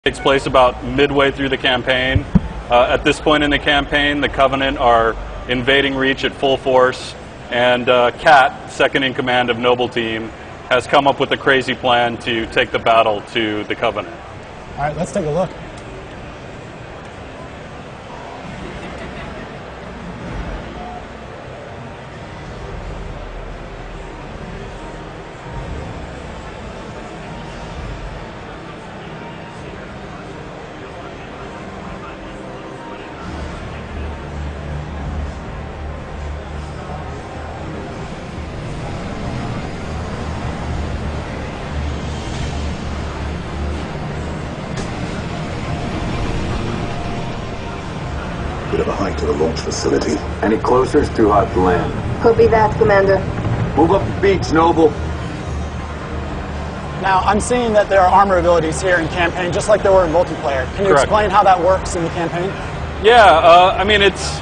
Takes place about midway through the campaign. At this point in the campaign, the Covenant are invading Reach at full force, and Kat, second in command of Noble Team, has come up with a crazy plan to take the battle to the Covenant. All right, let's take a look. Bit of a hike to the launch facility. Any closer? It's too hot to land. Copy that, Commander. Move up the beach, Noble. Now, I'm seeing that there are armor abilities here in campaign, just like there were in multiplayer. Can you Correct. explain how that works in the campaign? Yeah, I mean it's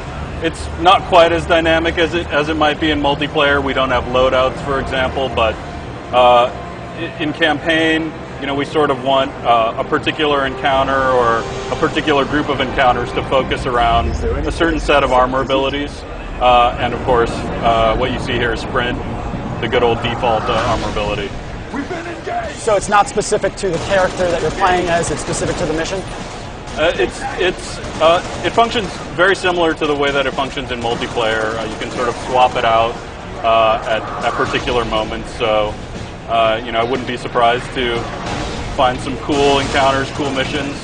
not quite as dynamic as it might be in multiplayer. We don't have loadouts, for example, but in campaign, you know, we sort of want a particular encounter or a particular group of encounters to focus around a certain set of armor abilities. And of course, what you see here is Sprint, the good old default armor ability. So it's not specific to the character that you're playing as, it's specific to the mission? It functions very similar to the way that it functions in multiplayer. You can sort of swap it out at particular moments. So, you know, I wouldn't be surprised to find some cool encounters, cool missions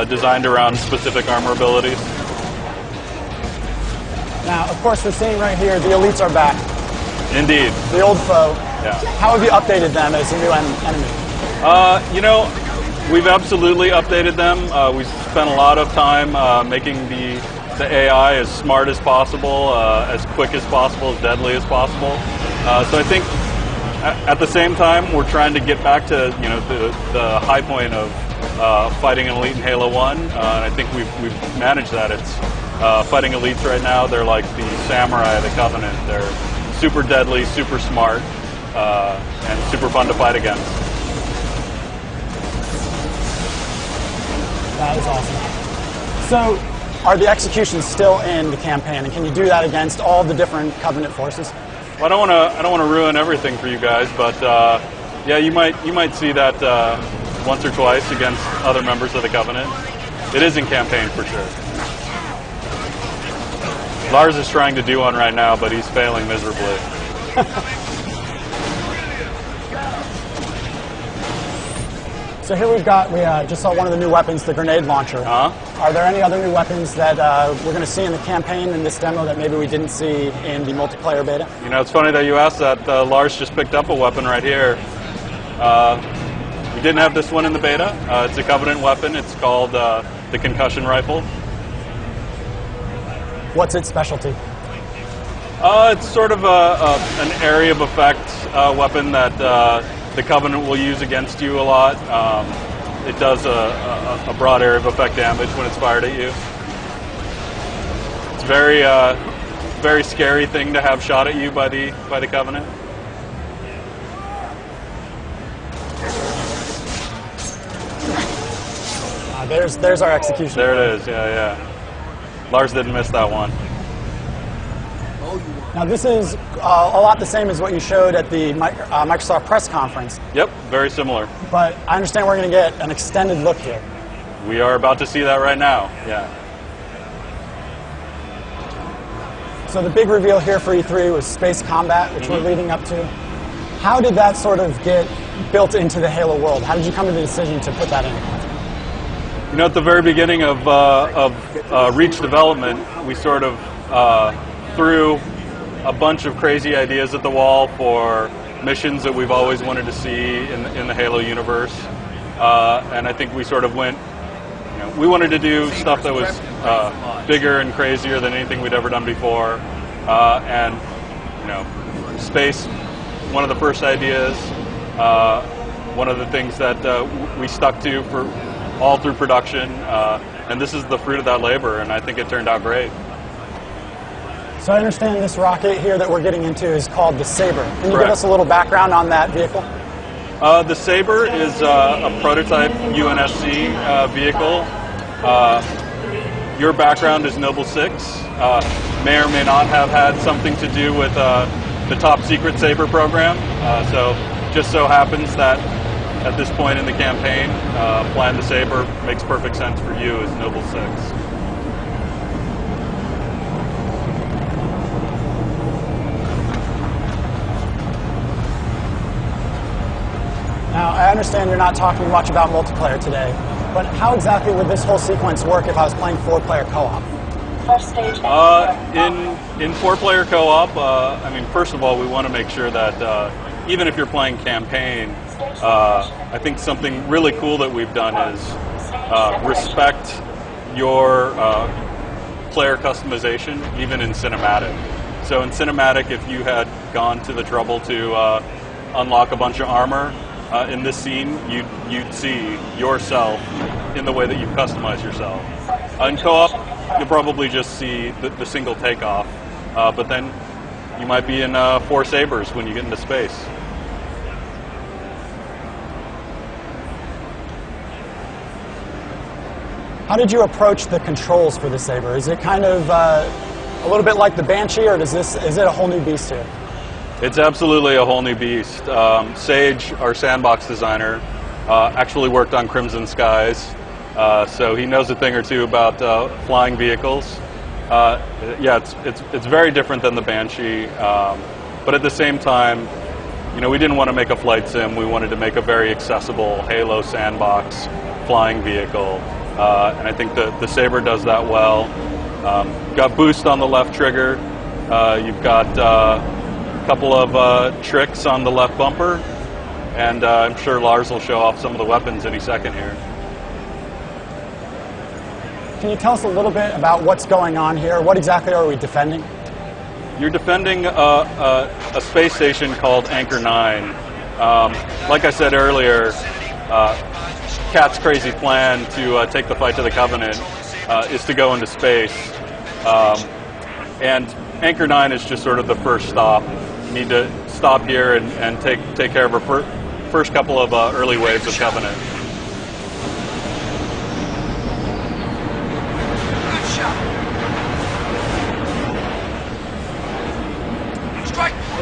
designed around specific armor abilities. Now, of course, we're seeing right here, the elites are back. Indeed. The old foe. Yeah. How have you updated them as a new enemy? You know, we've absolutely updated them. We've spent a lot of time making the AI as smart as possible, as quick as possible, as deadly as possible. So I think at the same time, we're trying to get back to, you know, the high point of fighting an elite in Halo 1, and I think we've managed that. It's fighting elites right now. They're like the samurai of the Covenant. They're super deadly, super smart, and super fun to fight against. That is awesome. So, are the executions still in the campaign, and can you do that against all the different Covenant forces? Well, I don't want to ruin everything for you guys, but yeah, you might see that once or twice against other members of the Covenant. It is in campaign for sure. Lars is trying to do one right now, but he's failing miserably. So here we just saw one of the new weapons, the grenade launcher. Are there any other new weapons that we're going to see in the campaign in this demo that maybe we didn't see in the multiplayer beta? You know, it's funny that you asked that. Lars just picked up a weapon right here. We didn't have this one in the beta. It's a Covenant weapon. It's called the concussion rifle. What's its specialty? It's sort of an area of effect weapon that the Covenant will use against you a lot. It does a broad area of effect damage when it's fired at you. It's a very scary thing to have shot at you by the Covenant. There's our execution. There it is. Yeah. Lars didn't miss that one. Now this is a lot the same as what you showed at the Microsoft press conference. Yep, very similar. But I understand we're going to get an extended look here. We are about to see that right now, yeah. So the big reveal here for E3 was Space Combat, which we're leading up to. How did that sort of get built into the Halo world? How did you come to the decision to put that in? You know, at the very beginning of Reach development, we sort of threw a bunch of crazy ideas at the wall for missions that we've always wanted to see in the Halo universe, and I think we sort of went. You know, we wanted to do stuff that was bigger and crazier than anything we'd ever done before, and you know, space. One of the first ideas, one of the things that we stuck to for all through production, and this is the fruit of that labor, and I think it turned out great. So I understand this rocket here that we're getting into is called the Saber. Can you Correct. give us a little background on that vehicle? The Saber is a prototype UNSC vehicle. Your background is Noble 6. May or may not have had something to do with the top secret Saber program. So just so happens that at this point in the campaign, Plan the Saber makes perfect sense for you as Noble 6. Now, I understand you're not talking much about multiplayer today, but how exactly would this whole sequence work if I was playing 4-player co-op? In 4-player co-op, I mean, first of all, we want to make sure that even if you're playing campaign, I think something really cool that we've done is respect your player customization, even in cinematic. So in cinematic, if you had gone to the trouble to unlock a bunch of armor, in this scene, you'd see yourself in the way that you customize yourself. In co-op, you'll probably just see the single takeoff, but then you might be in 4 sabers when you get into space. How did you approach the controls for the Saber? Is it kind of a little bit like the Banshee, or is it a whole new beast here? It's absolutely a whole new beast. Sage, our sandbox designer, actually worked on Crimson Skies, so he knows a thing or two about flying vehicles. Yeah, it's very different than the Banshee, but at the same time, you know, we didn't want to make a flight sim. We wanted to make a very accessible Halo sandbox flying vehicle, and I think the Saber does that well. Got boost on the left trigger. You've got couple of tricks on the left bumper, and I'm sure Lars will show off some of the weapons any second here. Can you tell us a little bit about what's going on here? What exactly are we defending? You're defending a space station called Anchor 9. Like I said earlier, Cat's crazy plan to take the fight to the Covenant is to go into space. And Anchor 9 is just sort of the first stop. You need to stop here and take care of our first couple of early waves of Covenant.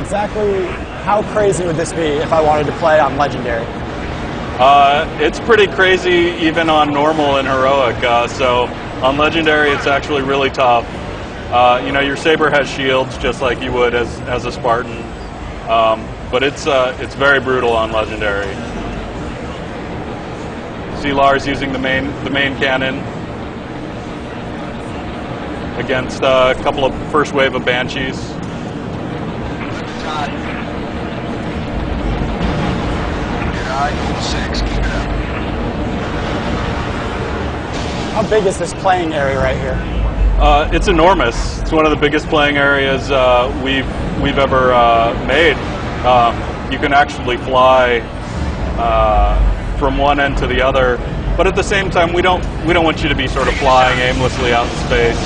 Exactly how crazy would this be if I wanted to play on Legendary? It's pretty crazy even on normal and heroic. So on Legendary, it's actually really tough. You know, your Saber has shields just like you would as a Spartan, but it's very brutal on Legendary. See Lars using the main cannon against a couple of first wave of Banshees. How big is this playing area right here? It's enormous. It's one of the biggest playing areas we've ever made. You can actually fly from one end to the other, but at the same time, we don't want you to be sort of flying aimlessly out in space.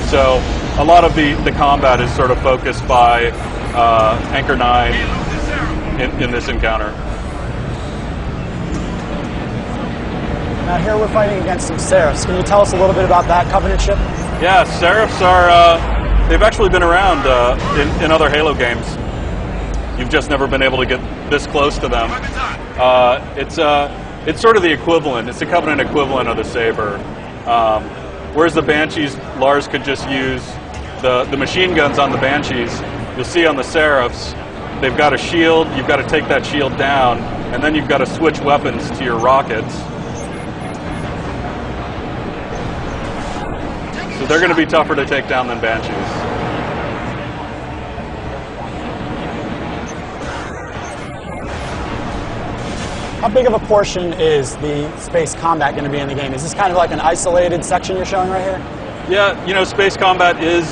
So a lot of the combat is sort of focused by Anchor 9 in this encounter. Now here we're fighting against some Seraphs. Can you tell us a little bit about that Covenant ship? Yeah, Seraphs are, they've actually been around in other Halo games. You've just never been able to get this close to them. It's sort of the equivalent, it's the Covenant equivalent of the Saber. Whereas the Banshees, Lars could just use the machine guns on the Banshees. You'll see on the Seraphs, they've got a shield, you've got to take that shield down, and then you've got to switch weapons to your rockets. So they're going to be tougher to take down than Banshees. How big of a portion is the space combat going to be in the game? Is this kind of like an isolated section you're showing right here? Yeah, you know, space combat is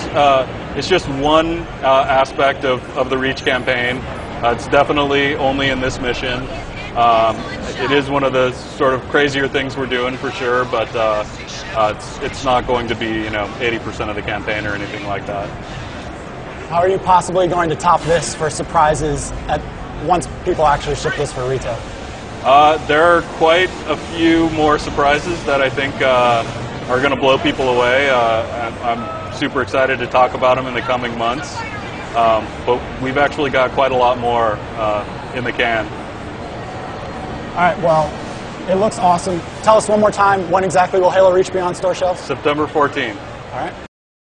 it's just one aspect of the Reach campaign. It's definitely only in this mission. It is one of the sort of crazier things we're doing for sure, but it's not going to be, you know, 80% of the campaign or anything like that. How are you possibly going to top this for surprises once people actually ship this for retail? There are quite a few more surprises that I think are going to blow people away. I'm super excited to talk about them in the coming months. But we've actually got quite a lot more in the can. All right, well, it looks awesome. Tell us one more time, when exactly will Halo Reach be on store shelves? September 14th. All right.